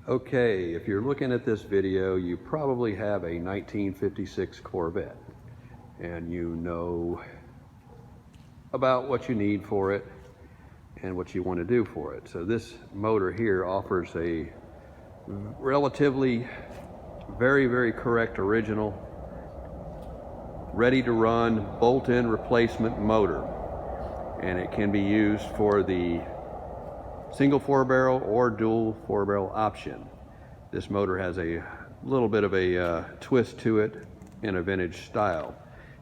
Okay, if you're looking at this video, you probably have a 1956 Corvette and you know about what you need for it and what you want to do for it. So this motor here offers a relatively very correct original, ready to run bolt-in replacement motor, and it can be used for the single 4-barrel or dual 4-barrel option. This motor has a little bit of a twist to it in a vintage style.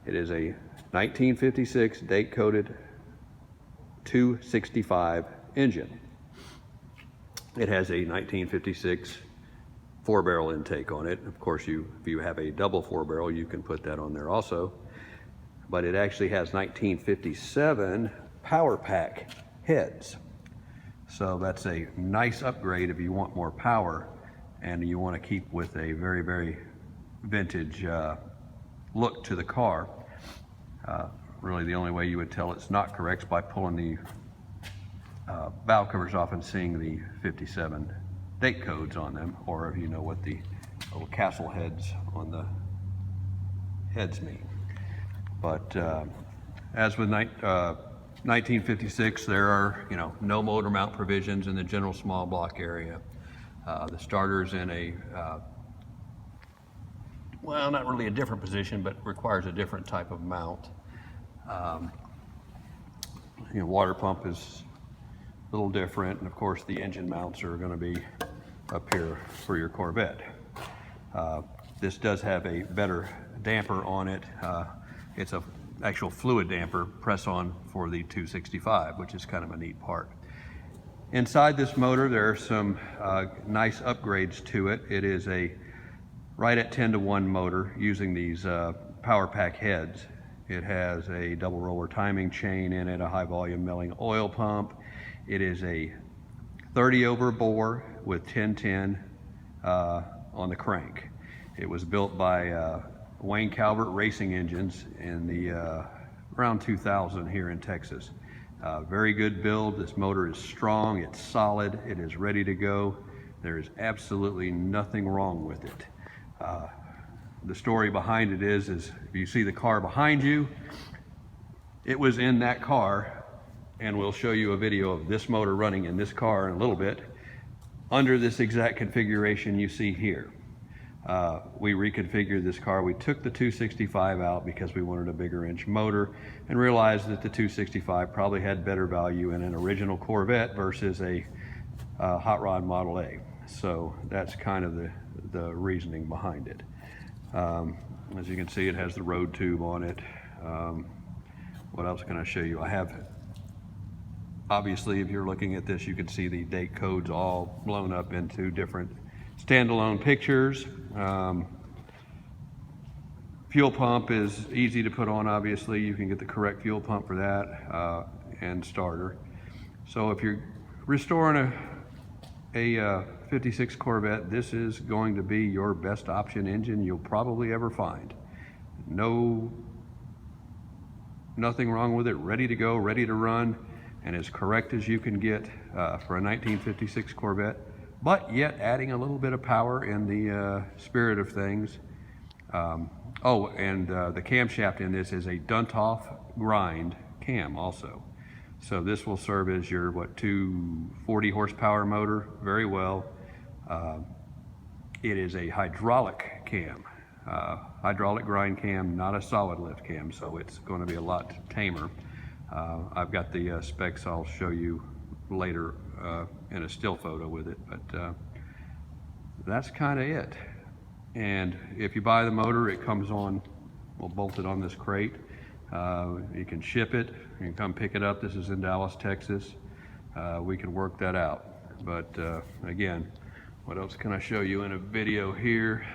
It is a 1956 date-coded 265 engine. It has a 1956 4-barrel intake on it. Of course, if you have a double 4-barrel, you can put that on there also. But it actually has 1957 power pack heads. So that's a nice upgrade if you want more power and you want to keep with a very vintage look to the car. Really the only way you would tell it's not correct is by pulling the valve covers off and seeing the 57 date codes on them, or if you know what the little castle heads on the heads mean. But as with 1956, there are, no motor mount provisions in the general small block area. The starter's in a, well, not really a different position, but requires a different type of mount. Water pump is a little different, and of course the engine mounts are going to be up here for your Corvette. This does have a better damper on it. It's a actual fluid damper press-on for the 265, which is kind of a neat part. Inside this motor, there are some nice upgrades to it. It is a right at 10-to-1 motor using these power pack heads. It has a double roller timing chain in it, a high volume milling oil pump. It is a 30 over bore with 1010 on the crank. It was built by Wayne Calvert Racing Engines in the around 2000 here in Texas. Very good build. This motor is strong, it's solid, it is ready to go. There is absolutely nothing wrong with it. The story behind it is if you see the car behind you, it was in that car, and we'll show you a video of this motor running in this car in a little bit under this exact configuration you see here. We reconfigured this car. We took the 265 out because we wanted a bigger inch motor and realized that the 265 probably had better value in an original Corvette versus a hot rod Model A. So that's kind of the reasoning behind it. As you can see, it has the road tube on it. What else can I show you? I have, obviously, if you're looking at this, you can see the date codes all blown up into different standalone pictures. Fuel pump is easy to put on, obviously. You can get the correct fuel pump for that, and starter. So if you're restoring a 56 Corvette, this is going to be your best option engine you'll probably ever find. Nothing wrong with it, ready to go, ready to run, and as correct as you can get for a 1956 Corvette, but yet adding a little bit of power in the spirit of things. The camshaft in this is a Duntoff grind cam also. So this will serve as your 240 horsepower motor very well. It is a hydraulic cam, hydraulic grind cam, not a solid lift cam, so it's going to be a lot tamer. I've got the specs I'll show you later in a still photo with it, but that's kind of it. And if you buy the motor, it comes on, we'll bolt it on this crate. You can ship it, you can come pick it up. This is in Dallas, Texas. We can work that out. But again, what else can I show you in a video here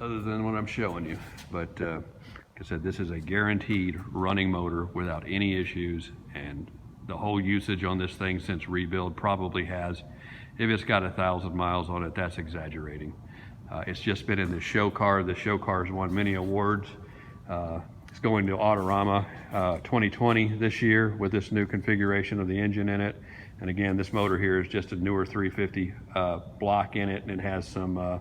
other than what I'm showing you? But like I said, this is a guaranteed running motor without any issues, and the whole usage on this thing since rebuild probably has, if it's got 1,000 miles on it, that's exaggerating. It's just been in the show car. The show car's won many awards. It's going to Autorama 2020 this year with this new configuration of the engine in it. And again, this motor here is just a newer 350 block in it, and it has some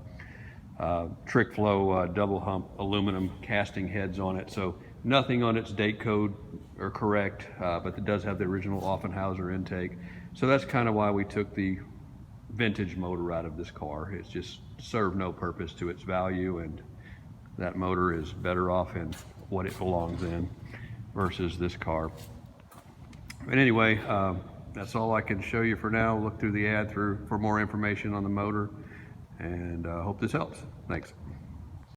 trick flow double hump aluminum casting heads on it. So nothing on its date code are correct, but it does have the original Offenhauser intake. So that's kind of why we took the vintage motor out of this car. It's just served no purpose to its value, and that motor is better off in what it belongs in versus this car. But anyway, that's all I can show you for now. Look through the ad for more information on the motor, and hope this helps. Thanks.